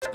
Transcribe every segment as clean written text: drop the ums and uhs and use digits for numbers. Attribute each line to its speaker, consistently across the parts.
Speaker 1: The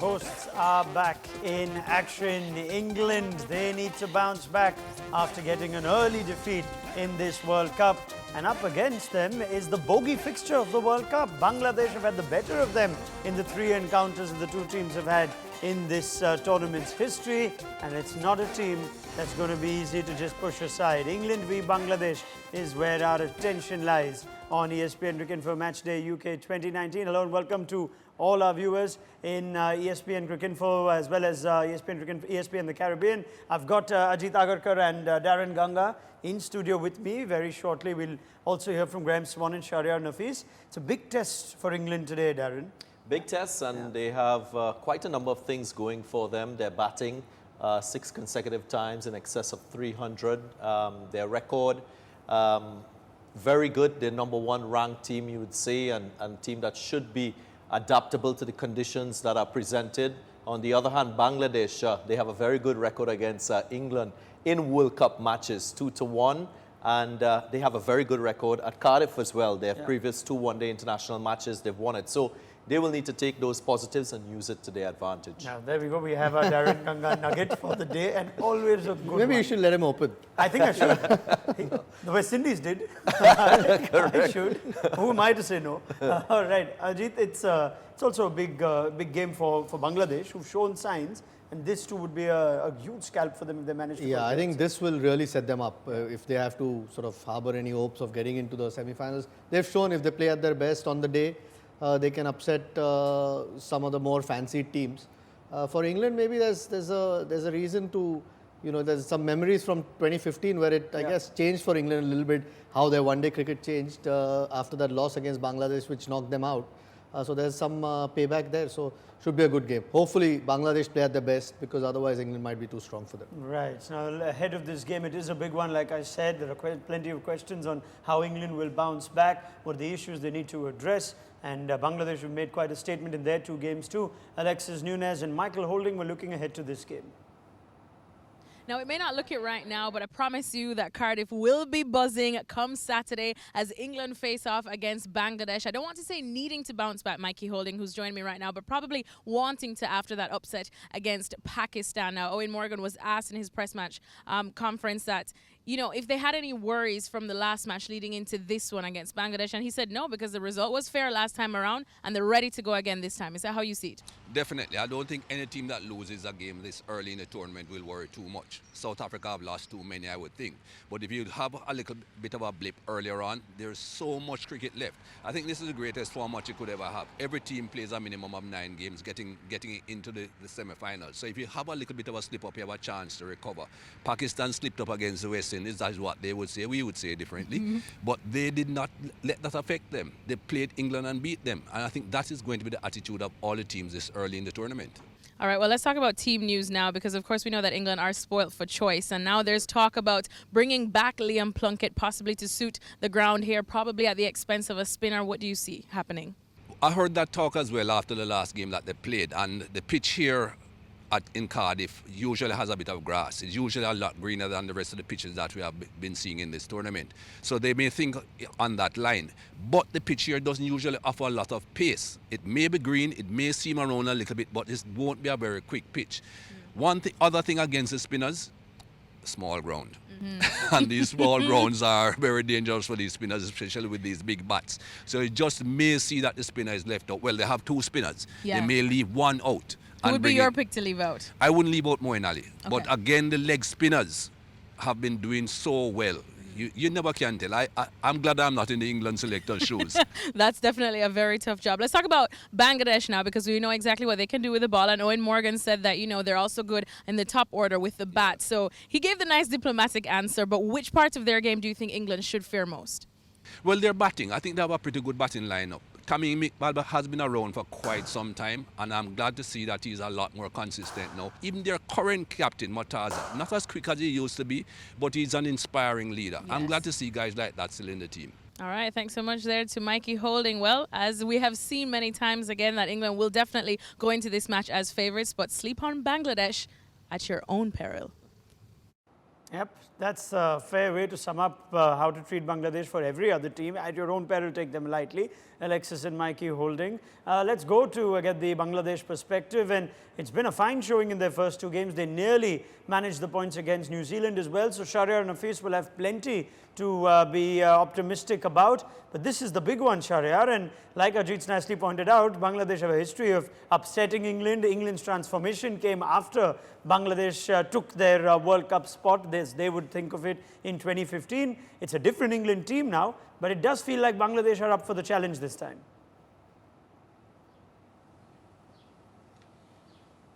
Speaker 1: hosts are back in action. England, they need to bounce back after getting an early defeat in this World Cup. And up against them is the bogey fixture of the World Cup. Bangladesh have had the better of them in the 3 encounters that the two teams have had in this tournament's history. And it's not a team that's going to be easy to just push aside. England v Bangladesh is where our attention lies on ESPN Cricinfo Matchday UK 2019. Hello and welcome to all our viewers in ESPN Cricinfo as well as ESPN the Caribbean. I've got Ajit, Agarkar and Daren, Ganga in studio with me. Very shortly we'll also hear from Graeme Swann and Shahriar Nafees. It's a big test for England today, Daren.
Speaker 2: Big test, and they have quite a number of things going for them. They're batting 6 consecutive times in excess of 300. Their record, very good. They're #1 ranked team, you would say, and team that should be adaptable to the conditions that are presented. On the other hand, Bangladesh, they have a very good record against England in World Cup matches, 2-1. And they have a very good record at Cardiff as well. Their previous 2 one-day international matches, they've won it. So they will need to take those positives and use it to their advantage.
Speaker 1: Now, there we go. We have our Daren Ganga nugget for the day, and always a good
Speaker 3: Maybe
Speaker 1: one.
Speaker 3: you should let him open.
Speaker 1: I think I should. The West Indies did. I should. Who am I to say no? All right, Ajit, it's also a big game for Bangladesh, who've shown signs, and this too would be a huge scalp for them if they manage to.
Speaker 3: Yeah, I think this will really set them up if they have to sort of harbor any hopes of getting into the semi-finals. They've shown if they play at their best on the day, they can upset some of the more fancied teams. For England, maybe there's a reason to, there's some memories from 2015 where it, I guess, changed for England a little bit, how their one-day cricket changed after that loss against Bangladesh, which knocked them out. So there's some payback there. So should be a good game. Hopefully, Bangladesh play at their best because otherwise England might be too strong for them.
Speaker 1: Right. Now, ahead of this game, it is a big one. Like I said, there are plenty of questions on how England will bounce back, what are the issues they need to address. And Bangladesh have made quite a statement in their 2 games too. Alexis Nunez and Michael Holding were looking ahead to this game.
Speaker 4: Now, it may not look it right now, but I promise you that Cardiff will be buzzing come Saturday as England face off against Bangladesh. I don't want to say needing to bounce back, Mikey Holding, who's joined me right now, but probably wanting to after that upset against Pakistan. Now, Owen Morgan was asked in his press match conference that, if they had any worries from the last match leading into this one against Bangladesh, and he said no, because the result was fair last time around, and they're ready to go again this time. Is that how you see it?
Speaker 5: Definitely. I don't think any team that loses a game this early in the tournament will worry too much. South Africa have lost too many, I would think. But if you have a little bit of a blip earlier on, there's so much cricket left. I think this is the greatest format you could ever have. Every team plays a minimum of 9 games, getting into the semi-finals. So if you have a little bit of a slip-up, you have a chance to recover. Pakistan slipped up against the West Indies. That is what they would say. We would say differently. But they did not let that affect them. They played England and beat them. And I think that is going to be the attitude of all the teams this early in the tournament.
Speaker 4: All right, well, let's talk about team news now because, of course, we know that England are spoilt for choice. And now there's talk about bringing back Liam Plunkett, possibly to suit the ground here, probably at the expense of a spinner. What do you see happening?
Speaker 5: I heard that talk as well after the last game that they played. And the pitch here in Cardiff usually has a bit of grass. It's usually a lot greener than the rest of the pitches that we have been seeing in this tournament. So they may think on that line. But the pitch here doesn't usually offer a lot of pace. It may be green, it may seam around a little bit, but it won't be a very quick pitch. Other thing against the spinners, small ground. And these small grounds are very dangerous for these spinners, especially with these big bats. So you just may see that the spinner is left out. Well, they have 2 spinners.
Speaker 4: Yeah.
Speaker 5: They may leave one out.
Speaker 4: Who would be your pick to leave out?
Speaker 5: I wouldn't leave out Moeen Ali.
Speaker 4: Okay.
Speaker 5: But again, the leg spinners have been doing so well. You never can tell. I'm glad I'm not in the England selector's shoes.
Speaker 4: That's definitely a very tough job. Let's talk about Bangladesh now because we know exactly what they can do with the ball. And Owen Morgan said that, they're also good in the top order with the bat. So he gave the nice diplomatic answer. But which parts of their game do you think England should fear most?
Speaker 5: Well, they're batting. I think they have a pretty good batting lineup. Camille Mick has been around for quite some time, and I'm glad to see that he's a lot more consistent now. Even their current captain, Murtaza, not as quick as he used to be, but he's an inspiring leader.
Speaker 4: Yes.
Speaker 5: I'm glad to see guys like that still in the team.
Speaker 4: All right, thanks so much there to Mikey Holding. Well, as we have seen many times again, that England will definitely go into this match as favourites, but sleep on Bangladesh at your own peril.
Speaker 1: Yep, that's a fair way to sum up how to treat Bangladesh for every other team. At your own peril, take them lightly. Alexis and Mikey Holding. Let's go to get the Bangladesh perspective. And it's been a fine showing in their first two games. They nearly managed the points against New Zealand as well. So Shahriar Nafees will have plenty to be optimistic about. But this is the big one, Shahriar. And like Ajit nicely pointed out, Bangladesh have a history of upsetting England. England's transformation came after Bangladesh took their World Cup spot. They would think of it in 2015. It's a different England team now, but it does feel like Bangladesh are up for the challenge this time.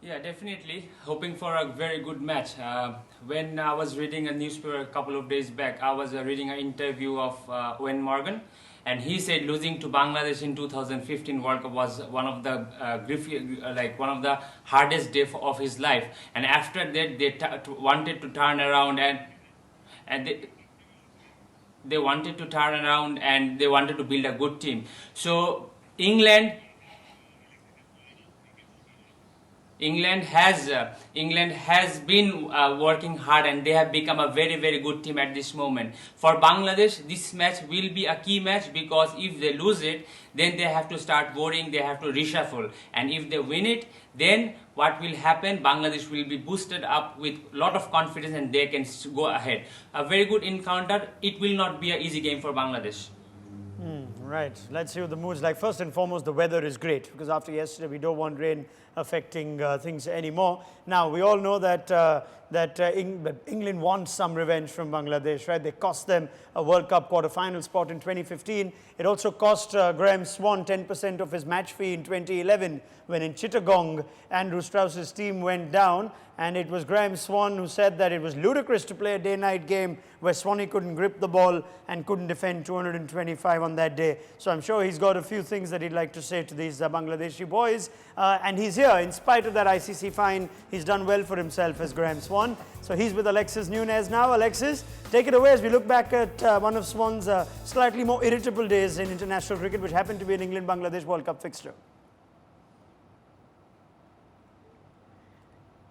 Speaker 6: Yeah, definitely. Hoping for a very good match. When I was reading a newspaper a couple of days back, I was reading an interview of Owen Morgan, and he said losing to Bangladesh in 2015 World Cup was one of the one of the hardest days of his life. And after that, they wanted to turn around and they wanted to turn around and they wanted to build a good team. So England has been working hard, and they have become a very, very good team at this moment. For Bangladesh, this match will be a key match, because if they lose it, then they have to start worrying, they have to reshuffle. And if they win it, then what will happen? Bangladesh will be boosted up with a lot of confidence, and they can go ahead. A very good encounter. It will not be an easy game for Bangladesh.
Speaker 1: Right. Let's see what the mood's like. First and foremost, the weather is great, because after yesterday, we don't want rain affecting things anymore. Now, we all know that England wants some revenge from Bangladesh, right? They cost them a World Cup quarter-final spot in 2015. It also cost Graeme Swann 10% of his match fee in 2011, when in Chittagong, Andrew Strauss's team went down. And it was Graeme Swann who said that it was ludicrous to play a day-night game where Swanee couldn't grip the ball and couldn't defend 225 on that day. So I'm sure he's got a few things that he'd like to say to these Bangladeshi boys. And he's here. In spite of that ICC fine, he's done well for himself as Graeme Swann. So he's with Alexis Nunez now. Alexis, take it away as we look back at one of Swann's slightly more irritable days in international cricket, which happened to be an England-Bangladesh World Cup fixture.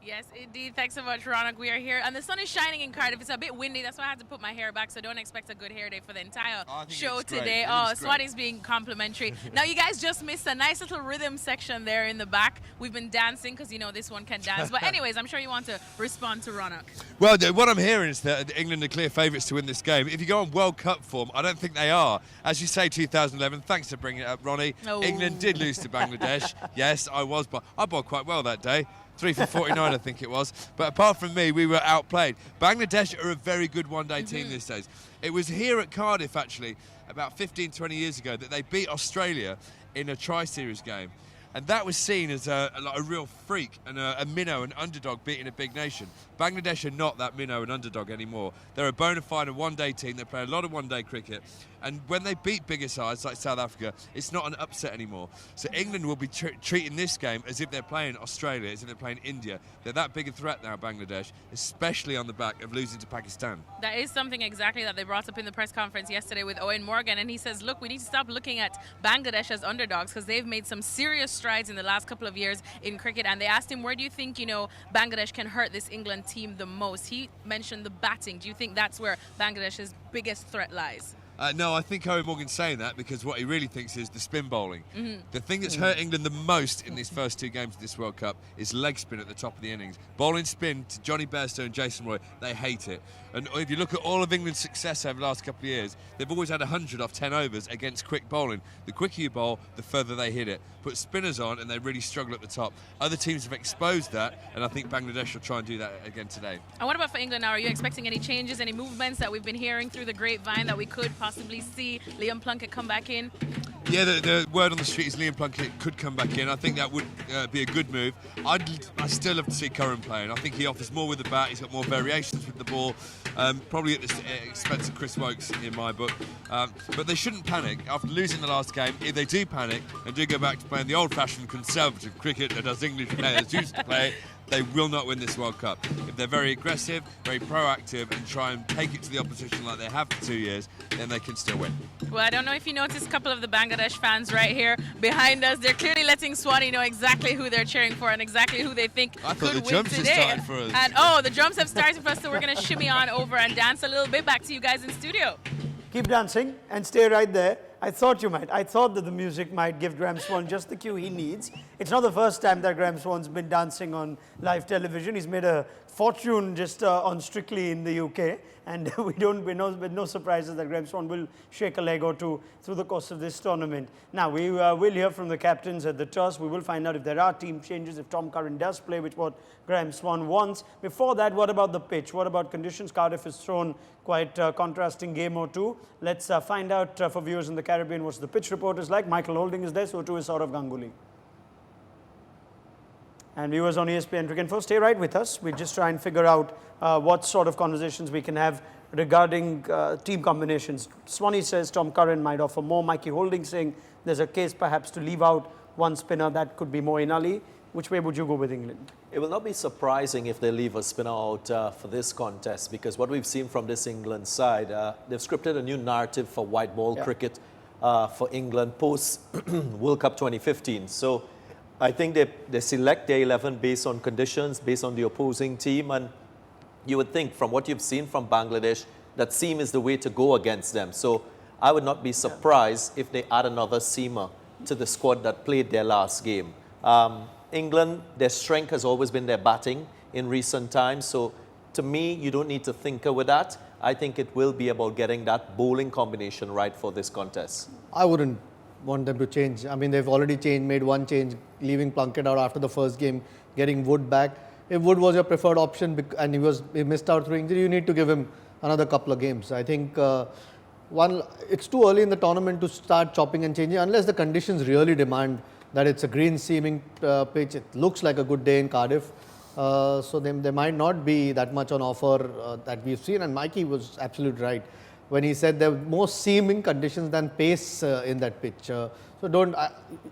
Speaker 4: Yes, indeed. Thanks so much, Ronak. We are here, and the sun is shining in Cardiff. It's a bit windy. That's why I had to put my hair back, so don't expect a good hair day for the entire show today. Oh, Swati's being complimentary. Now, you guys just missed a nice little rhythm section there in the back. We've been dancing because, you know, this one can dance. But anyways, I'm sure you want to respond to Ronak.
Speaker 7: Well, what I'm hearing is that England are clear favourites to win this game. If you go on World Cup form, I don't think they are. As you say, 2011, thanks for bringing it up, Ronnie.
Speaker 4: Oh.
Speaker 7: England did lose to Bangladesh. Yes, I bowled quite well that day. 3 for 49, I think it was. But apart from me, we were outplayed. Bangladesh are a very good one-day team these days. It was here at Cardiff, actually, about 15, 20 years ago, that they beat Australia in a tri-series game. And that was seen as a real freak and a minnow, an underdog beating a big nation. Bangladesh are not that minnow and underdog anymore. They're a bona fide one-day team. They play a lot of one-day cricket. And when they beat bigger sides like South Africa, it's not an upset anymore. So England will be treating this game as if they're playing Australia, as if they're playing India. They're that big a threat now, Bangladesh, especially on the back of losing to Pakistan.
Speaker 4: That is something exactly that they brought up in the press conference yesterday with Owen Morgan. And he says, look, we need to stop looking at Bangladesh as underdogs, because they've made some serious strides in the last couple of years in cricket. And they asked him, where do you think, you know, Bangladesh can hurt this England team the most? He mentioned the batting. Do you think that's where Bangladesh's biggest threat lies?
Speaker 7: No, I think Owen Morgan's saying that because what he really thinks is the spin bowling. The thing that's hurt England the most in these first two games of this World Cup is leg spin at the top of the innings. Bowling spin to Johnny Bairstow and Jason Roy, they hate it. And if you look at all of England's success over the last couple of years, they've always had 100 off 10 overs against quick bowling. The quicker you bowl, the further they hit it. Put spinners on and they really struggle at the top. Other teams have exposed that, and I think Bangladesh will try and do that again today.
Speaker 4: And what about for England now? Are you expecting any changes, any movements that we've been hearing through the grapevine that we could possibly see Liam Plunkett come back in?
Speaker 7: Yeah, the word on the street is Liam Plunkett could come back in. I think that would be a good move. I still love to see Curran playing. I think he offers more with the bat. He's got more variations with the ball. Probably at the expense of Chris Wokes in my book. But they shouldn't panic after losing the last game. If they do panic and do go back to playing the old-fashioned conservative cricket that us English players used to play, they will not win this World Cup. If they're very aggressive, very proactive, and try and take it to the opposition like they have for 2 years, then they can still win.
Speaker 4: Well, I don't know if you noticed a couple of the Bangladesh fans right here behind us. They're clearly letting Swanee know exactly who they're cheering for and exactly who they think
Speaker 7: I
Speaker 4: could
Speaker 7: thought the
Speaker 4: win
Speaker 7: jumps had
Speaker 4: today.
Speaker 7: started for us.
Speaker 4: And the drums have started for us, so we're going to shimmy on over and dance a little bit. Back to you guys in studio.
Speaker 1: Keep dancing and stay right there. I thought you might. I thought that the music might give Graeme Swann just the cue he needs. It's not the first time that Graeme Swann's been dancing on live television. He's made a fortune just on Strictly in the UK. And with no surprises that Graeme Swann will shake a leg or two through the course of this tournament. Now, we will hear from the captains at the toss. We will find out if there are team changes, if Tom Curran does play, which what Graeme Swann wants. Before that, what about the pitch? What about conditions? Cardiff has thrown quite a contrasting game or two. Let's find out for viewers in the Caribbean what's the pitch report is like. Michael Holding is there, so too is Saurav Ganguly. And viewers on ESPN Cricinfo, stay right with us. We just try and figure out what sort of conversations we can have regarding team combinations. Swanee says Tom Curran might offer more. Mikey Holding saying there's a case perhaps to leave out one spinner. That could be Moeen Ali. Which way would you go with England?
Speaker 2: It will not be surprising if they leave a spinner out for this contest, because what we've seen from this England side, they've scripted a new narrative for white ball cricket for England post World Cup 2015. So I think they select their 11 based on conditions, based on the opposing team, and you would think from what you've seen from Bangladesh, that seam is the way to go against them. So I would not be surprised if they add another seamer to the squad that played their last game. England, their strength has always been their batting in recent times. So to me, you don't need to tinker with that. I think it will be about getting that bowling combination right for this contest.
Speaker 3: I wouldn't want them to change. I mean, they've already made one change, leaving Plunkett out after the first game, getting Wood back. If Wood was your preferred option and he missed out through injury, you need to give him another couple of games. I think it's too early in the tournament to start chopping and changing unless the conditions really demand that it's a green seaming pitch. It looks like a good day in Cardiff. So there might not be that much on offer that we've seen. And Mikey was absolutely right when he said there are more seaming conditions than pace in that pitch. So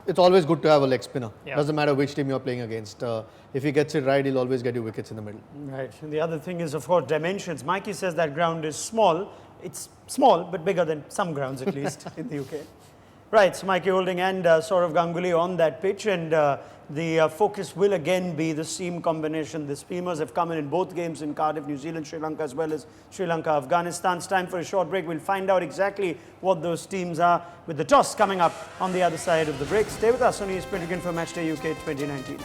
Speaker 3: it's always good to have a leg spinner.
Speaker 1: Yeah.
Speaker 3: Doesn't matter which team you're playing against. If he gets it right, he'll always get you wickets in the middle.
Speaker 1: Right. And the other thing is, of course, dimensions. Mikey says that ground is small. It's small, but bigger than some grounds, at least, in the UK. Right, so Mikey Holding and Saurav Ganguly on that pitch, and the focus will again be the seam combination. The seamers have come in both games in Cardiff, New Zealand, Sri Lanka, as well as Sri Lanka, Afghanistan. It's time for a short break. We'll find out exactly what those teams are with the toss coming up on the other side of the break. Stay with us on ESPN Cricinfo Matchday UK 2019.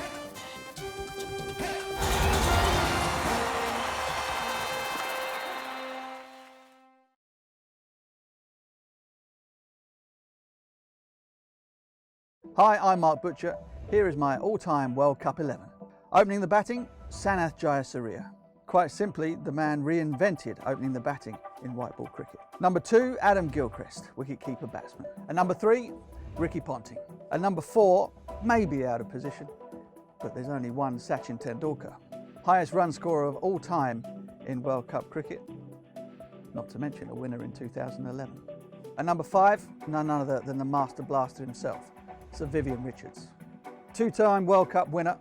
Speaker 8: Hi, I'm Mark Butcher. Here is my all-time World Cup 11. Opening the batting, Sanath Jayasuriya. Quite simply, the man reinvented opening the batting in white ball cricket. Number 2, Adam Gilchrist, wicket-keeper batsman. And number 3, Ricky Ponting. And number 4, maybe out of position, but there's only one Sachin Tendulkar. Highest run scorer of all time in World Cup cricket, not to mention a winner in 2011. And number 5, none other than the Master Blaster himself, Sir Vivian Richards. 2-time World Cup winner,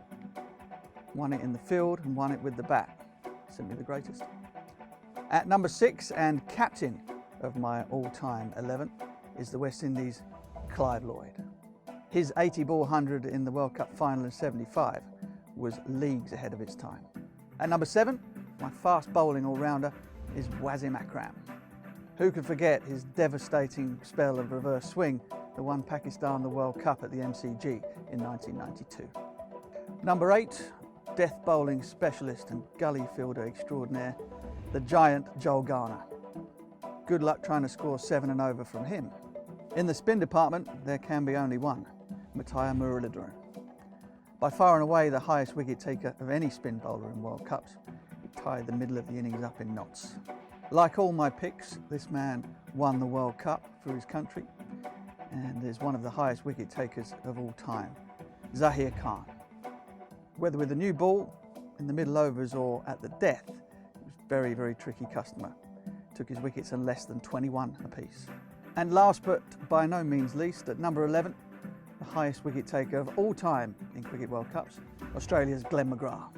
Speaker 8: won it in the field and won it with the bat. Simply the greatest. At number 6 and captain of my all-time 11 is the West Indies' Clive Lloyd. His 80-ball 100 in the World Cup final in '75 was leagues ahead of its time. At number 7, my fast bowling all-rounder is Wasim Akram. Who could forget his devastating spell of reverse swing that won Pakistan the World Cup at the MCG in 1992. Number 8, death bowling specialist and gully fielder extraordinaire, the giant Joel Garner. Good luck trying to score 7 and over from him. In the spin department, there can be only one, Mattia Muralidharan. By far and away the highest wicket taker of any spin bowler in World Cups, he tied the middle of the innings up in knots. Like all my picks, this man won the World Cup for his country. and is one of the highest wicket takers of all time, Zahir Khan. Whether with a new ball, in the middle overs or at the death, he was a very, very tricky customer. Took his wickets in less than 21 apiece. And last but by no means least, at number 11, the highest wicket taker of all time in Cricket World Cups, Australia's Glenn McGrath.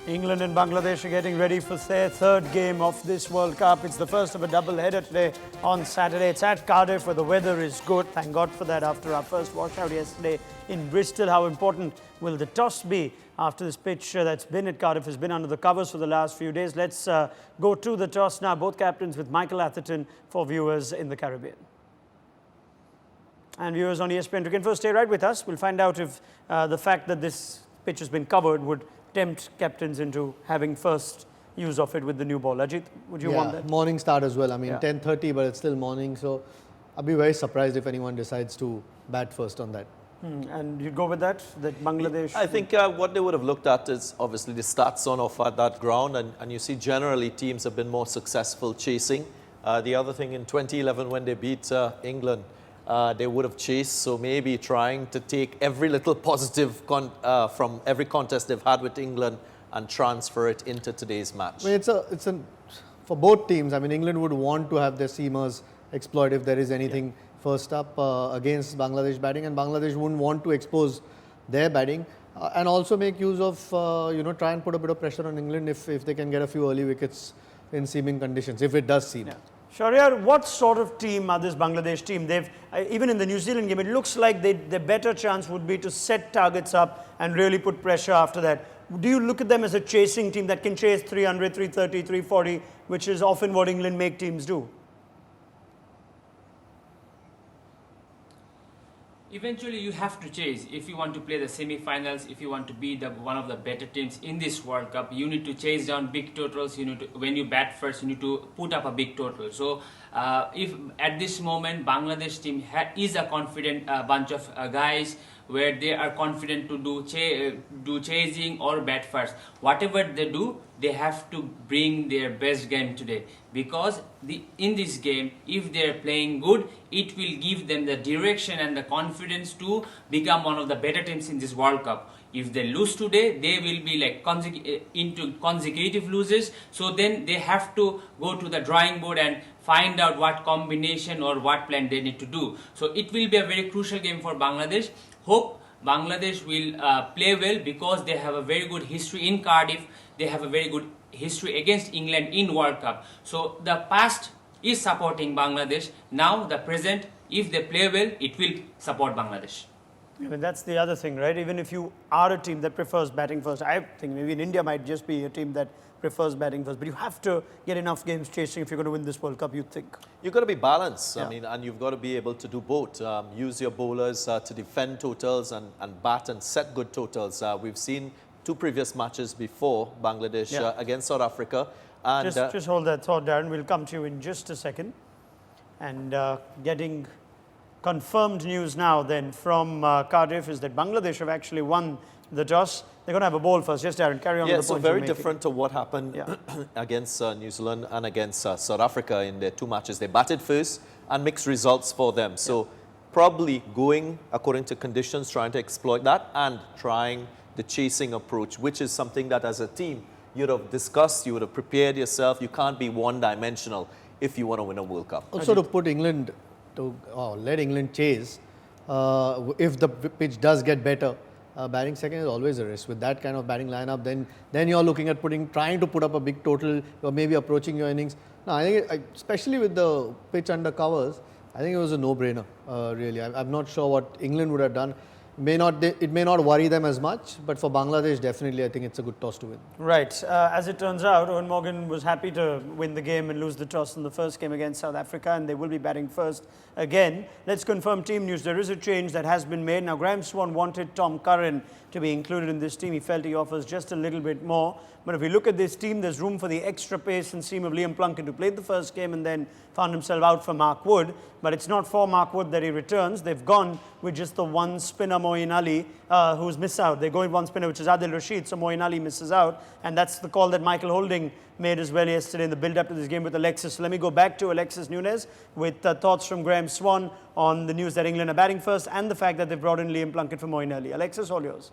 Speaker 1: England and Bangladesh are getting ready for their third game of this World Cup. It's the first of a double-header today on Saturday. It's at Cardiff where the weather is good. Thank God for that after our first washout yesterday in Bristol. How important will the toss be after this pitch that's been at Cardiff has been under the covers for the last few days? Let's go to the toss now. Both captains with Michael Atherton for viewers in the Caribbean. And viewers on ESPN Cricinfo, stay right with us. We'll find out if the fact that this pitch has been covered would tempt captains into having first use of it with the new ball. Ajit, would you want that?
Speaker 3: Morning start as well. I mean, 10:30, but it's still morning. So I'd be very surprised if anyone decides to bat first on that.
Speaker 1: And you'd go with that Bangladesh?
Speaker 2: I think what they would have looked at is obviously the stats on off at that ground, and you see generally teams have been more successful chasing. The other thing in 2011 when they beat England, they would have chased, so maybe trying to take every little positive from every contest they've had with England and transfer it into today's match.
Speaker 3: I mean, for both teams. I mean, England would want to have their seamers exploit if there is anything first up against Bangladesh batting, and Bangladesh wouldn't want to expose their batting and also make use of try and put a bit of pressure on England if they can get a few early wickets in seaming conditions, if it does seem.
Speaker 1: Yeah. Shahriar, what sort of team are this Bangladesh team? They've even in the New Zealand game, it looks like their better chance would be to set targets up and really put pressure after that. Do you look at them as a chasing team that can chase 300, 330, 340, which is often what England make teams do?
Speaker 6: Eventually, you have to chase. If you want to play the semi-finals, if you want to be one of the better teams in this World Cup, you need to chase down big totals. You need to, when you bat first, you need to put up a big total. So, if at this moment Bangladesh team is a confident bunch of guys where they are confident to do chasing or bat first, whatever they do, they have to bring their best game today, because in this game, if they are playing good, it will give them the direction and the confidence to become one of the better teams in this World Cup. If they lose today, they will be like into consecutive losses. So then they have to go to the drawing board and find out what combination or what plan they need to do. So it will be a very crucial game for Bangladesh. Hope Bangladesh will play well, because they have a very good history in Cardiff. They have a very good history against England in World Cup. So the past is supporting Bangladesh. Now the present, if they play well, it will support Bangladesh.
Speaker 1: I mean, that's the other thing, right? Even if you are a team that prefers batting first, I think maybe in India might just be a team that prefers batting first, but you have to get enough games chasing if you're going to win this World Cup, you'd think.
Speaker 2: You've got to be balanced, I mean, and you've got to be able to do both. Use your bowlers to defend totals and bat and set good totals. We've seen two previous matches before Bangladesh against South Africa. And
Speaker 1: just hold that thought, Daren. We'll come to you in just a second. And getting confirmed news now then from Cardiff is that Bangladesh have actually won the toss. They're going to have a ball first. Yes, Daren, carry on with the
Speaker 2: so
Speaker 1: point
Speaker 2: very
Speaker 1: you're making.
Speaker 2: different to what happened against New Zealand and against South Africa in their two matches. They batted first and mixed results for them. So probably going according to conditions, trying to exploit that and trying the chasing approach, which is something that as a team you'd have discussed, you would have prepared yourself. You can't be one-dimensional if you want to win a World Cup.
Speaker 3: Also to put England, let England chase, if the pitch does get better, batting second is always a risk. With that kind of batting lineup, then you're looking at trying to put up a big total, or maybe approaching your innings. Now, I think, especially with the pitch under covers, I think it was a no-brainer, really. I'm not sure what England would have done. It may not worry them as much, but for Bangladesh, definitely, I think it's a good toss to win.
Speaker 1: Right. As it turns out, Owen Morgan was happy to win the game and lose the toss in the first game against South Africa, and they will be batting first again. Let's confirm team news. There is a change that has been made. Now, Graeme Swann wanted Tom Curran to be included in this team. He felt he offers just a little bit more. But if we look at this team, there's room for the extra pace and seam of Liam Plunkett, who played the first game and then found himself out for Mark Wood. But it's not for Mark Wood that he returns. They've gone with just the one spinner, Moeen Ali, who's missed out. They go with one spinner, which is Adil Rashid, so Moeen Ali misses out. And that's the call that Michael Holding made as well yesterday in the build-up to this game with Alexis. So let me go back to Alexis Nunes with thoughts from Graeme Swann on the news that England are batting first and the fact that they've brought in Liam Plunkett for Moeen Ali. Alexis, all yours.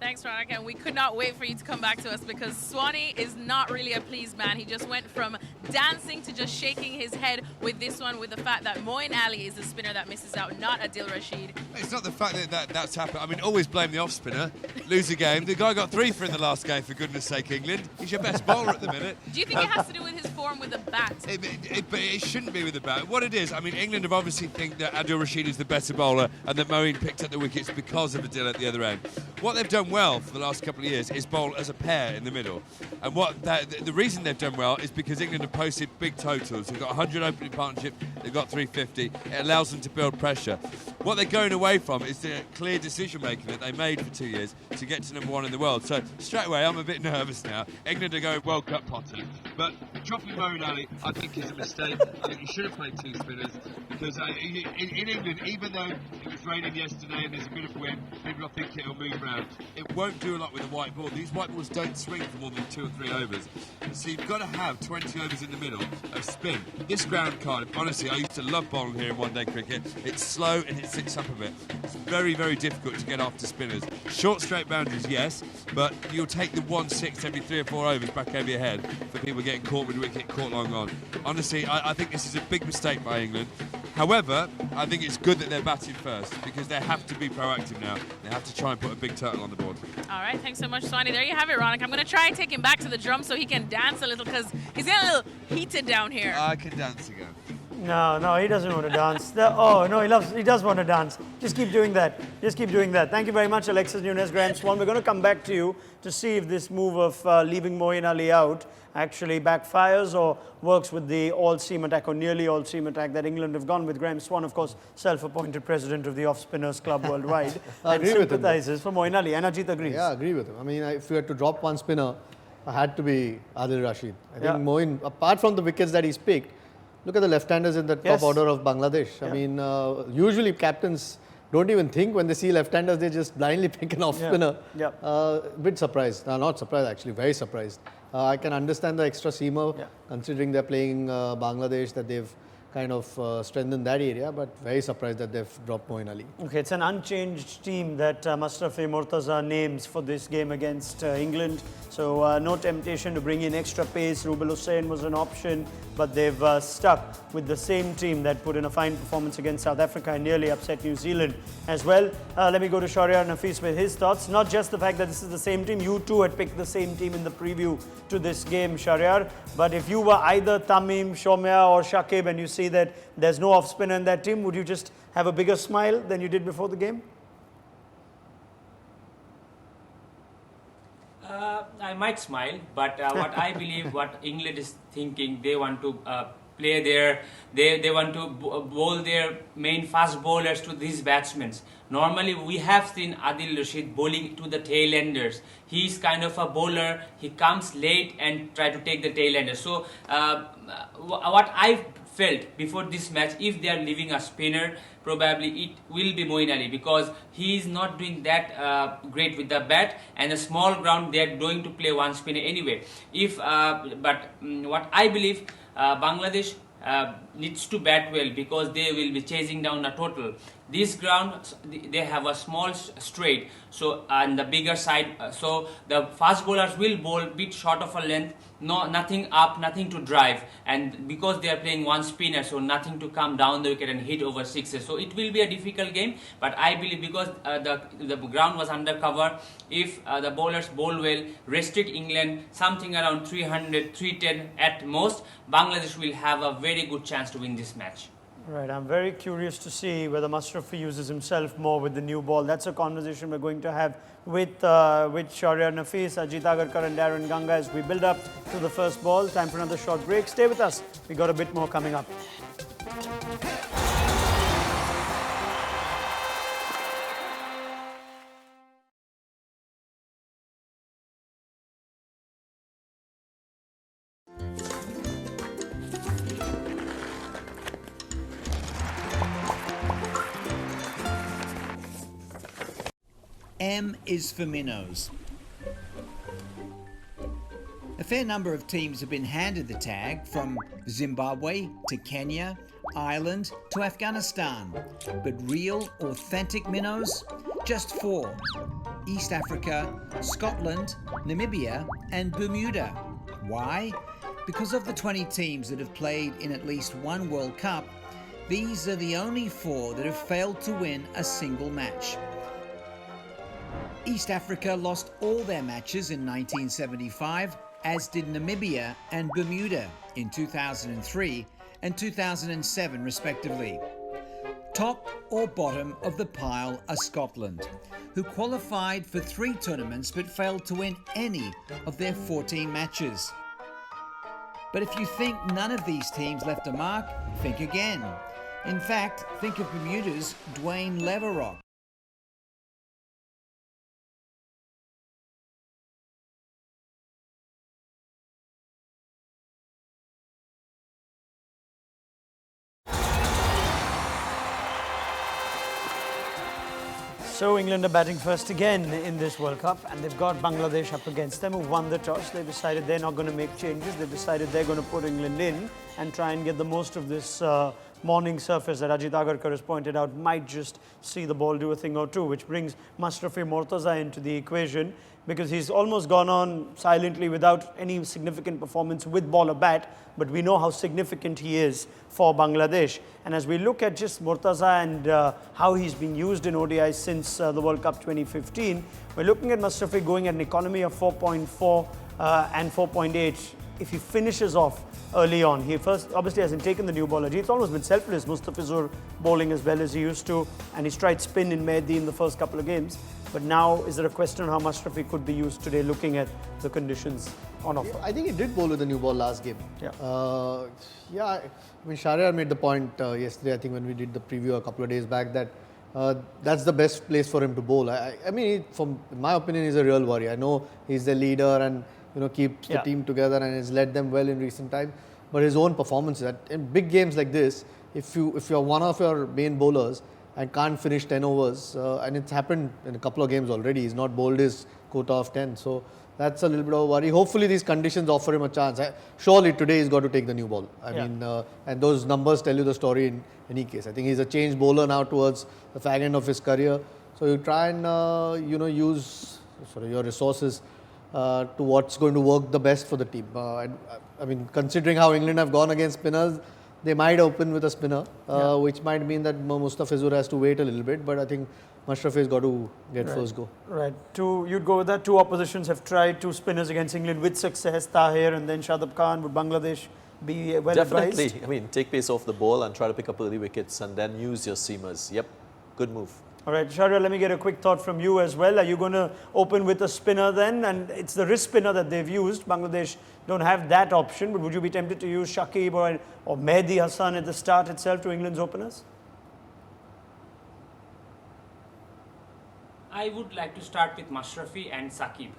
Speaker 4: Thanks, Ronak, and we could not wait for you to come back to us because Swanee is not really a pleased man. He just went from dancing to just shaking his head with this one, with the fact that Moeen Ali is the spinner that misses out, not Adil Rashid.
Speaker 7: It's not the fact that's happened. I mean, always blame the off spinner. Lose a game. The guy got 3 for in the last game, for goodness sake, England. He's your best bowler at the minute.
Speaker 4: Do you think it has to do with his form with the bat?
Speaker 7: But it shouldn't be with the bat. What it is, I mean, England have obviously think that Adil Rashid is the better bowler and that Moeen picked up the wickets because of Adil at the other end. What they've done well for the last couple of years is bowl as a pair in the middle. And the reason they've done well is because England have posted big totals. They've got 100 opening partnership, they've got 350. It allows them to build pressure. What they're going away from is the clear decision making that they made for 2 years to get to number 1 in the world. So straight away, I'm a bit nervous now. England are going World Cup Potter. But dropping Moeen Ali, I think, is a mistake. I think you should have played 2 spinners because in England, even though it was raining yesterday and there's a bit of wind, people will think it'll move around. It won't do a lot with a white ball. These white balls don't swing for more than 2 or 3 overs. So you've got to have 20 overs in the middle of spin. This ground card, honestly, I used to love bowling here in one-day cricket. It's slow and it sits up a bit. It's very, very difficult to get after spinners. Short straight boundaries, yes, but you'll take the 1/6 every 3 or 4 overs back over your head for people getting caught with wicket, caught long on. Honestly, I think this is a big mistake by England. However, I think it's good that they're batting first because they have to be proactive now. They have to try and put a big turtle on the board.
Speaker 4: All right, thanks so much, Swanee. There you have it, Ronak. I'm going to try and take him back to the drum so he can dance a little because he's getting a little heated down here.
Speaker 7: I can dance again.
Speaker 1: No, he doesn't want to dance. He does want to dance. Just keep doing that. Thank you very much, Alexis Nunes, Graeme Swann. We're going to come back to you to see if this move of leaving Moeen Ali out actually backfires or works with the all-seam attack or nearly all-seam attack that England have gone with. Graeme Swann, of course, self-appointed president of the Off-Spinners Club worldwide.
Speaker 3: I agree with him.
Speaker 1: Sympathizes for Moeen Ali, and Ajit agrees.
Speaker 3: Yeah, I agree with him. I mean, if you had to drop one spinner, it had to be Adil Rashid. I think Moeen, apart from the wickets that he's picked, look at the left-handers in the top order of Bangladesh. I mean, usually captains don't even think when they see left-handers, they just blindly pick an off-spinner. Bit surprised. Not surprised, actually, very surprised. I can understand the extra seamer, considering they're playing Bangladesh, that they've kind of strengthened that area, but very surprised that they've dropped Moeen Ali.
Speaker 1: Okay, it's an unchanged team that Mustafi Mortaza names for this game against England. So no temptation to bring in extra pace. Rubel Hussain was an option, but they've stuck with the same team that put in a fine performance against South Africa and nearly upset New Zealand as well. Let me go to Shahriar Nafees with his thoughts. Not just the fact that this is the same team. You too had picked the same team in the preview to this game, Shahriar. But if you were either Tamim, Shomya or Shakib and you see that there's no off-spinner in that team, would you just have a bigger smile than you did before the game?
Speaker 6: I might smile, but what I believe, what England is thinking, they want to play they want to bowl their main fast bowlers to these batsmen. Normally, we have seen Adil Rashid bowling to the tail-enders. He's kind of a bowler. He comes late and try to take the tail-enders. So, what I felt before this match, if they are leaving a spinner, probably it will be Moeen Ali because he is not doing that great with the bat, and a small ground they are going to play one spinner anyway. What I believe, Bangladesh needs to bat well because they will be chasing down a total. This ground, they have a small straight, so and the bigger side, so the fast bowlers will bowl bit short of a length, nothing up, nothing to drive, and because they are playing one spinner, so nothing to come down the wicket and hit over sixes. So it will be a difficult game, but I believe because the ground was under cover, if the bowlers bowl well, restrict England something around 300, 310 at most, Bangladesh will have a very good chance to win this match.
Speaker 1: Right, I'm very curious to see whether Mashrafi uses himself more with the new ball. That's a conversation we're going to have with Shahriar Nafees, Ajit, Agarkar and Daren Ganga as we build up to the first ball. Time for another short break. Stay with us. We got a bit more coming up.
Speaker 9: M is for minnows. A fair number of teams have been handed the tag, from Zimbabwe to Kenya, Ireland to Afghanistan. But real, authentic minnows? Just 4. East Africa, Scotland, Namibia and Bermuda. Why? Because of the 20 teams that have played in at least one World Cup, these are the only 4 that have failed to win a single match. East Africa lost all their matches in 1975, as did Namibia and Bermuda in 2003 and 2007 respectively. Top or bottom of the pile are Scotland, who qualified for 3 tournaments but failed to win any of their 14 matches. But if you think none of these teams left a mark, think again. In fact, think of Bermuda's Dwayne Leverock.
Speaker 1: So England are batting first again in this World Cup, and they've got Bangladesh up against them, who won the toss. They've decided they're not going to make changes. They've decided they're going to put England in and try and get the most of this morning surface that Ajit Agarkar has pointed out might just see the ball do a thing or two, which brings Mashrafi Mortaza into the equation, because he's almost gone on silently without any significant performance with ball or bat, but we know how significant he is for Bangladesh. And as we look at just Mortaza and how he's been used in ODI since the World Cup 2015, we're looking at Mashrafi going at an economy of 4.4 and 4.8 if he finishes off early on. He first obviously hasn't taken the new ball. Ajit's almost been selfless. Mustafizur bowling as well as he used to, and he's tried spin in Mehdi in the first couple of games. But now, is there a question on how Mashrafi could be used today, looking at the conditions on offer?
Speaker 3: Yeah, I think he did bowl with the new ball last game.
Speaker 1: Yeah.
Speaker 3: I mean, Shahriar made the point yesterday, I think when we did the preview a couple of days back, that that's the best place for him to bowl. I mean, from my opinion, he's a real worry. I know he's the leader and keeps the team together and has led them well in recent times. But his own performances in big games like this, if you're one of your main bowlers and can't finish 10 overs, and it's happened in a couple of games already, he's not bowled his quota of 10. So that's a little bit of a worry. Hopefully these conditions offer him a chance. Surely today he's got to take the new ball. I mean, and those numbers tell you the story in any case. I think he's a changed bowler now towards the fag end of his career. So you try and use your resources to what's going to work the best for the team. I mean, considering how England have gone against spinners, they might open with a spinner, which might mean that Mustafizur has to wait a little bit. But I think Mashrafi's got to get first go.
Speaker 1: Right. You'd go with that. 2 oppositions have tried 2 spinners against England with success. Tahir and then Shadab Khan. Would Bangladesh be well advised?
Speaker 2: Definitely. I mean, take pace off the ball and try to pick up early wickets and then use your seamers. Yep. Good move.
Speaker 1: All right, Shahriar, let me get a quick thought from you as well. Are you going to open with a spinner then? And it's the wrist spinner that they've used. Bangladesh don't have that option, but would you be tempted to use Shakib or Mehdi Hassan at the start itself to England's openers?
Speaker 6: I would like to start with Mashrafi and Sakib.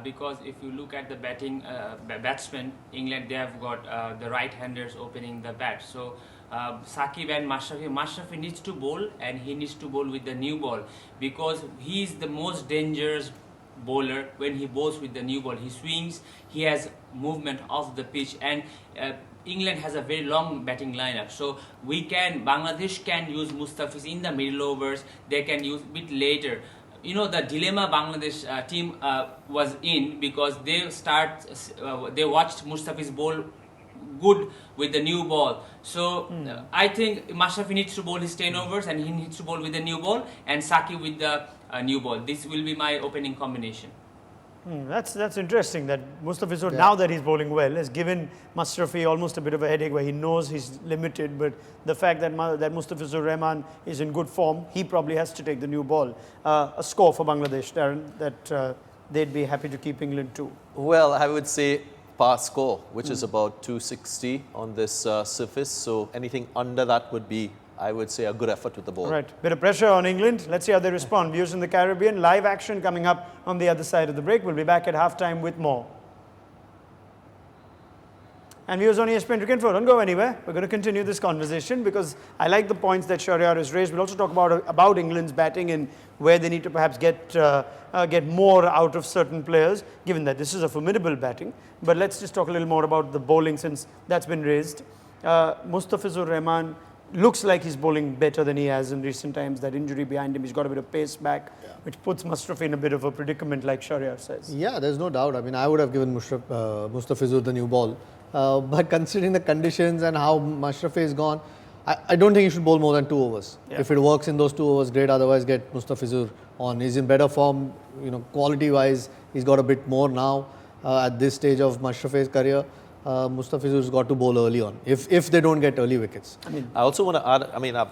Speaker 6: Because if you look at the batsmen, England, they have got the right-handers opening the bat. So Sakib and Mashrafi needs to bowl, and he needs to bowl with the new ball, because he is the most dangerous bowler. When he bowls with the new ball, he swings, he has movement off the pitch, and England has a very long batting lineup, so Bangladesh can use Mustafiz in the middle overs, they can use a bit later. You know, the dilemma Bangladesh team was in, because they watched Mustafiz bowl good with the new ball. So I think Mashrafi needs to bowl his 10 overs, and he needs to bowl with the new ball, and Saki with the new ball. This will be my opening combination.
Speaker 1: That's interesting that Mustafizur, now that he's bowling well, has given Mashrafi almost a bit of a headache, where he knows he's limited, but the fact that Mustafizur Rahman is in good form, he probably has to take the new ball. A score for Bangladesh, Daren, that they'd be happy to keep England too.
Speaker 2: Well, I would say par score, which is about 260 on this surface. So anything under that would be, I would say, a good effort with the ball.
Speaker 1: Right, bit of pressure on England. Let's see how they respond. Viewers in the Caribbean, live action coming up on the other side of the break. We'll be back at halftime with more. And viewers on ESPN Cricinfo, don't go anywhere. We're going to continue this conversation because I like the points that Shahriar has raised. We'll also talk about England's batting and where they need to perhaps get more out of certain players, given that this is a formidable batting. But let's just talk a little more about the bowling, since that's been raised. Mustafizur Rahman looks like he's bowling better than he has in recent times. That injury behind him, he's got a bit of pace back, which puts Mashrafi in a bit of a predicament, like Shahriar says.
Speaker 3: Yeah, there's no doubt. I mean, I would have given Mustafizur the new ball. But considering the conditions and how Mashrafi is gone, I don't think he should bowl more than 2 overs.
Speaker 1: Yeah.
Speaker 3: If it works in those 2 overs, great. Otherwise, get Mustafizur on. He's in better form, quality-wise. He's got a bit more now at this stage of Mashrafi's career. Mustafizur's got to bowl early on, if they don't get early wickets.
Speaker 2: I also want to add,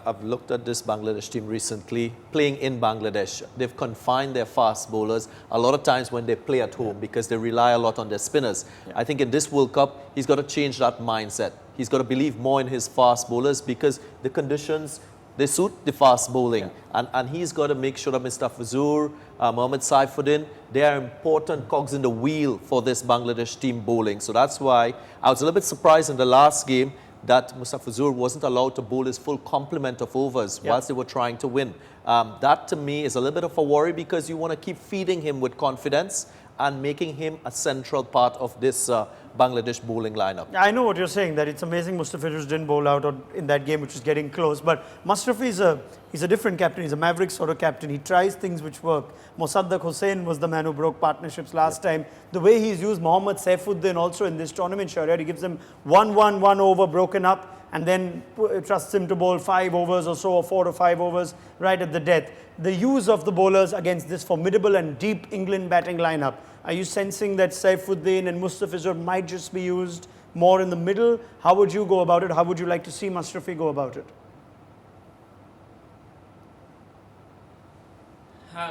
Speaker 2: I've looked at this Bangladesh team recently, playing in Bangladesh. They've confined their fast bowlers a lot of times when they play at home, because they rely a lot on their spinners. I think in this World Cup, he's got to change that mindset. He's got to believe more in his fast bowlers, because the conditions, they suit the fast bowling. And he's got to make sure that Mustafizur, Mohammad Saifuddin, they are important cogs in the wheel for this Bangladesh team bowling. So that's why I was a little bit surprised in the last game that Mustafizur wasn't allowed to bowl his full complement of overs whilst they were trying to win. That to me is a little bit of a worry, because you want to keep feeding him with confidence and making him a central part of this Bangladesh bowling lineup.
Speaker 1: I know what you're saying, that it's amazing Mustafizur didn't bowl out in that game, which is getting close. But Mashrafi he's a different captain. He's a maverick sort of captain. He tries things which work. Mosaddaq Hussain was the man who broke partnerships last time. The way he's used Mohammad Saifuddin also in this tournament, Shahriar, he gives him 1 over broken up, and then trusts him to bowl 5 overs or so, or 4 to 5 overs right at the death. The use of the bowlers against this formidable and deep England batting lineup, are you sensing that Saifuddin and Mustafizur might just be used more in the middle? How would you go about it? How would you like to see Mashrafi go about it?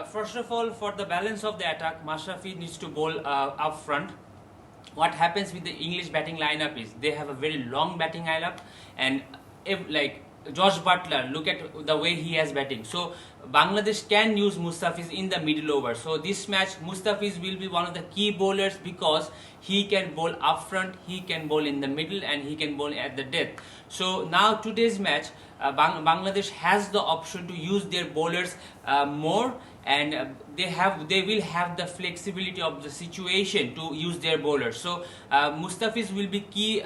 Speaker 6: First of all, for the balance of the attack, Mashrafi needs to bowl up front. What happens with the English batting lineup is they have a very long batting lineup, and like Josh Butler, look at the way he has batting. So Bangladesh can use Mustafiz in the middle over. So this match, Mustafiz will be one of the key bowlers, because he can bowl up front, he can bowl in the middle, and he can bowl at the death. So now today's match, Bangladesh has the option to use their bowlers more, and they will have the flexibility of the situation to use their bowlers. So Mustafiz will be key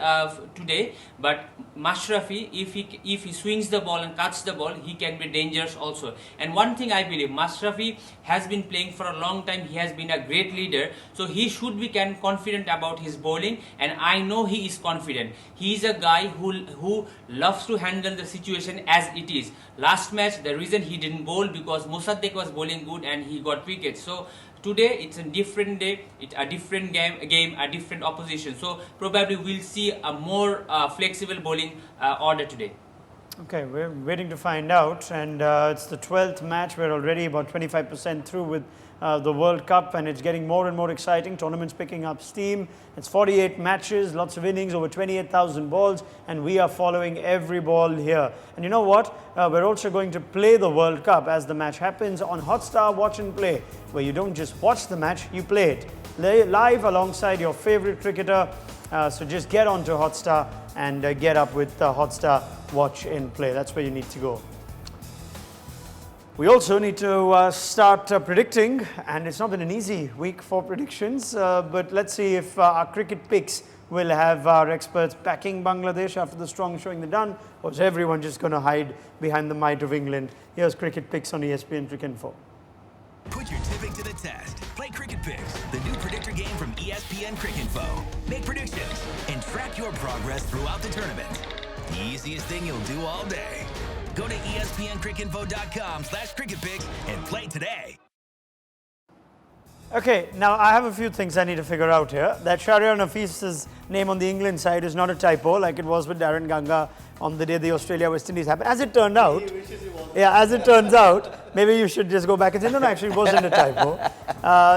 Speaker 6: today, but Mashrafi, if he swings the ball and cuts the ball, he can be dangerous also. And one thing I believe, Mashrafi has been playing for a long time. He has been a great leader, so he should be confident about his bowling, and I know he is confident. He is a guy who loves to handle the situation as it is. Last match, the reason he didn't bowl because Mosaddaq was bowling good and he got wickets. So today it's a different day, it's a different game, a different opposition. So probably we'll see a more flexible bowling order today.
Speaker 1: Okay, we're waiting to find out, and it's the 12th match. We're already about 25% through with the World Cup, and it's getting more and more exciting. Tournaments picking up steam. It's 48 matches, lots of innings, over 28,000 balls, and we are following every ball here. And you know what? We're also going to play the World Cup as the match happens on Hotstar Watch and Play, where you don't just watch the match, you play it live alongside your favorite cricketer. So just get onto Hotstar and get up with Hotstar Watch and Play. That's where you need to go. We also need to start predicting, and it's not been an easy week for predictions, but let's see if our cricket picks will have our experts backing Bangladesh after the strong showing they've done, or is everyone just going to hide behind the might of England? Here's cricket picks on ESPN Cricinfo.
Speaker 10: Put your tipping to the test. Play Cricket Picks, the new predictor game from ESPN Cricinfo. Make predictions and track your progress throughout the tournament. The easiest thing you'll do all day. Go to espncricinfo.com/cricketpicks and play today.
Speaker 1: Okay, now I have a few things I need to figure out here. That Shahriar Nafees' name on the England side is not a typo like it was with Daren Ganga on the day the Australia-West Indies happened. As it turned out, as it turns out, maybe you should just go back and say, no, actually it wasn't a typo.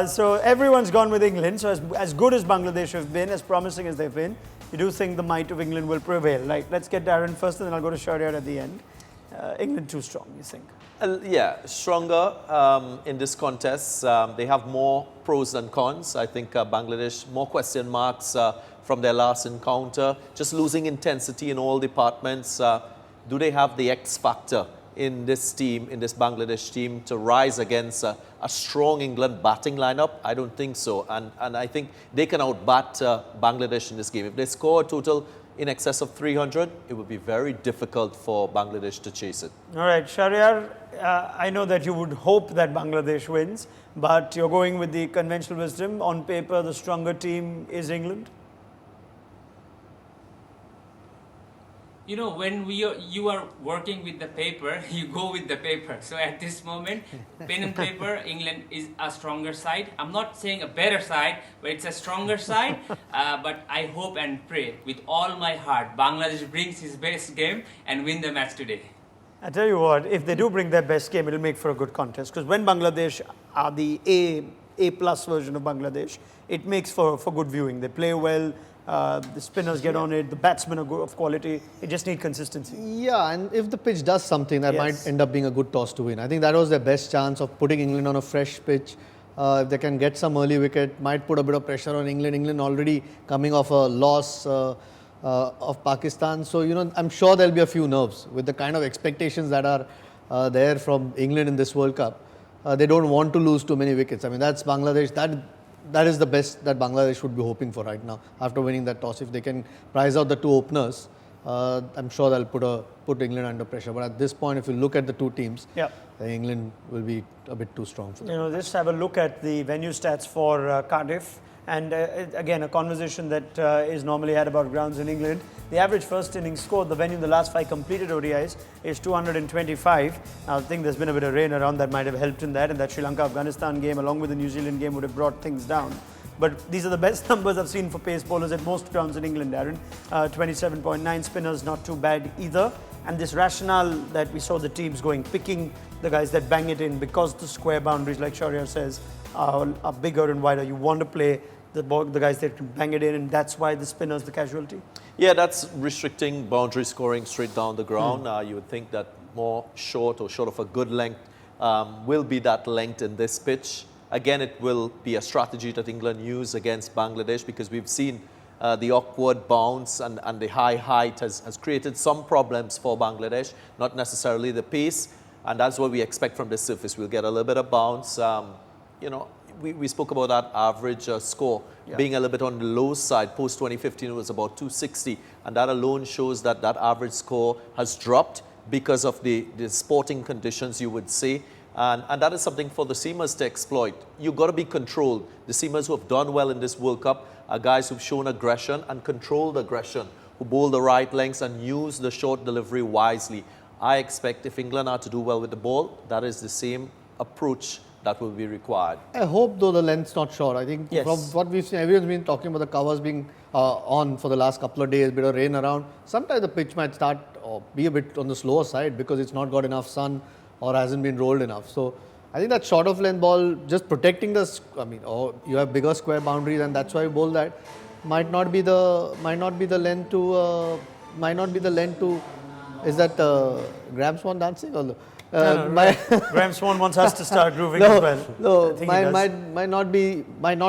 Speaker 1: So everyone's gone with England. So as good as Bangladesh have been, as promising as they've been, you do think the might of England will prevail. Like, let's get Daren first and then I'll go to Shahriar at the end. England too strong, you think?
Speaker 2: Yeah, stronger in this contest. They have more pros than cons. I think Bangladesh, more question marks from their last encounter. Just losing intensity in all departments. Do they have the X factor in this team, in this Bangladesh team, to rise against a strong England batting lineup? I don't think so. And I think they can outbat Bangladesh in this game. If they score a total in excess of 300, it would be very difficult for Bangladesh to chase it.
Speaker 1: All right, Shahriar, I know that you would hope that Bangladesh wins, but you're going with the conventional wisdom. On paper, the stronger team is England?
Speaker 6: You know, when you are working with the paper, you go with the paper. So at this moment, pen and paper, England is a stronger side. I'm not saying a better side, but it's a stronger side. But I hope and pray with all my heart, Bangladesh brings his best game and win the match today.
Speaker 1: I tell you what, if they do bring their best game, it'll make for a good contest. Because when Bangladesh are the A-plus version of Bangladesh, it makes for good viewing. They play well. The spinners get on it, the batsmen are good of quality. It just needs consistency.
Speaker 3: Yeah, and if the pitch does something, that might end up being a good toss to win. I think that was their best chance of putting England on a fresh pitch. If they can get some early wicket, might put a bit of pressure on England. England already coming off a loss of Pakistan. So, you know, I'm sure there'll be a few nerves with the kind of expectations that are there from England in this World Cup. They don't want to lose too many wickets. I mean, that's Bangladesh. That is the best that Bangladesh would be hoping for right now after winning that toss. If they can prize out the two openers, I'm sure they'll put England under pressure. But at this point, if you look at the two teams, England will be a bit too strong for them.
Speaker 1: You know, just have a look at the venue stats for Cardiff. And again, a conversation that is normally had about grounds in England. The average first innings score, the venue in the last 5 completed ODIs is 225. Now, I think there's been a bit of rain around that might have helped in that. And that Sri Lanka-Afghanistan game along with the New Zealand game would have brought things down. But these are the best numbers I've seen for pace bowlers at most grounds in England, Daren. 27.9 spinners, not too bad either. And this rationale that we saw the teams going, picking the guys that bang it in because the square boundaries, like Shahriar says, are bigger and wider. You want to play the guys that can bang it in, and that's why the spinner's the casualty?
Speaker 2: Yeah, that's restricting boundary scoring straight down the ground. You would think that more short or short of a good length will be that length in this pitch. Again, it will be a strategy that England use against Bangladesh because we've seen the awkward bounce and the high height has created some problems for Bangladesh, not necessarily the pace, and that's what we expect from this surface. We'll get a little bit of bounce. You know, we spoke about that average score being a little bit on the low side. Post 2015 it was about 260, and that alone shows that that average score has dropped because of the sporting conditions, you would say. And that is something for the seamers to exploit. You've got to be controlled. The seamers who have done well in this World Cup are guys who've shown aggression and controlled aggression, who bowl the right lengths and use the short delivery wisely. I expect if England are to do well with the ball, that is the same approach that will be required.
Speaker 3: I hope, though, the length's not short. I think from what we've seen, everyone's been talking about the covers being on for the last couple of days, a bit of rain around. Sometimes the pitch might start or be a bit on the slower side because it's not got enough sun or hasn't been rolled enough. So I think that short of length ball, just protecting or you have bigger square boundaries, and that's why you bowl that, might not be the length to. Is that Graeme Swann dancing or?
Speaker 1: Graeme Swann wants us to start grooving as well.
Speaker 3: No, might not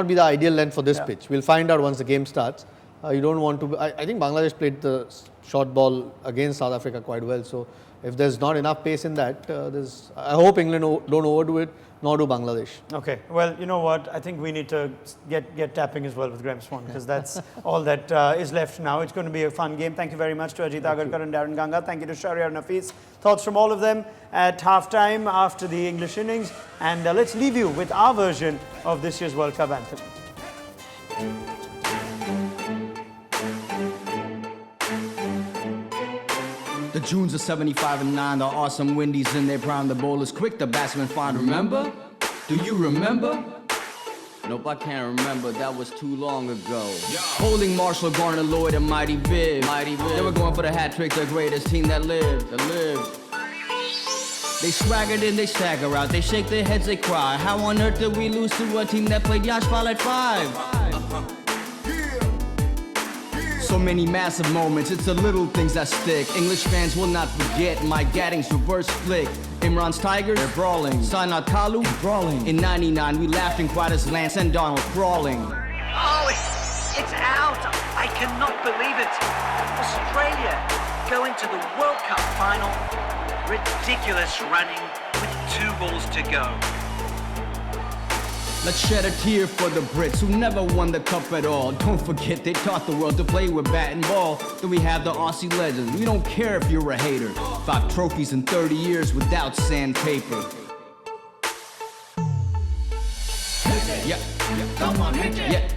Speaker 3: be the ideal length for this pitch. We'll find out once the game starts. You don't want to. I think Bangladesh played the short ball against South Africa quite well. So if there's not enough pace in that, I hope England don't overdo it, nor do Bangladesh.
Speaker 1: Okay, well, you know what? I think we need to get tapping as well with Graeme Swann, because that's all that is left now. It's going to be a fun game. Thank you very much to Ajit, Agarkar and Daren Ganga. Thank you to Shahriar Nafees. Thoughts from all of them at halftime after the English innings. And let's leave you with our version of this year's World Cup anthem.
Speaker 11: The Junes are 75 and 9, the awesome Windies in their prime, the bowlers quick, the batsmen fine. Remember? Do you remember? Nope, I can't remember, that was too long ago. Holding Marshall, Garner, Lloyd, and Mighty Viv. They were going for the hat trick, the greatest team that lived. They swaggered in, they stagger out, they shake their heads, they cry. How on earth did we lose to a team that played Yashpal at 5? So many massive moments, it's the little things that stick. English fans will not forget Mike Gadding's reverse flick. Imran's Tigers, they're brawling. Sanat Kalu, brawling. In 99, we laughed and cried as Lance and Donald crawling.
Speaker 12: Oh, it's out! I cannot believe it! Australia go into the World Cup final. Ridiculous running with 2 balls to go.
Speaker 11: Let's shed a tear for the Brits who never won the cup at all. Don't forget they taught the world to play with bat and ball. Then we have the Aussie legends. We don't care if you're a hater. 5 trophies in 30 years without sandpaper. Yeah, come on, hit it.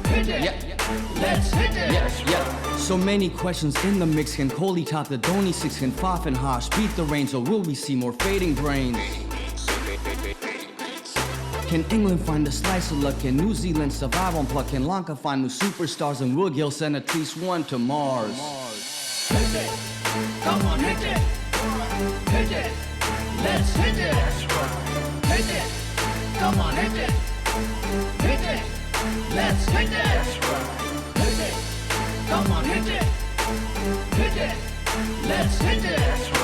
Speaker 11: Hit it. Let's hit it. So many questions in the mix. Can Kohli top the Dhoni 6? Can Faf and Harsh beat the rain? So will we see more fading brains? Can England find a slice of luck? Can New Zealand survive on pluck? Can Lanka find new superstars? And will Gill send at least one to Mars? Hit it. Come on, hit it. Hit it. Let's hit it. Hit it. Come on, hit it. Hit it. Let's hit it. Hit it. Come on, hit it. Hit it. Let's hit it.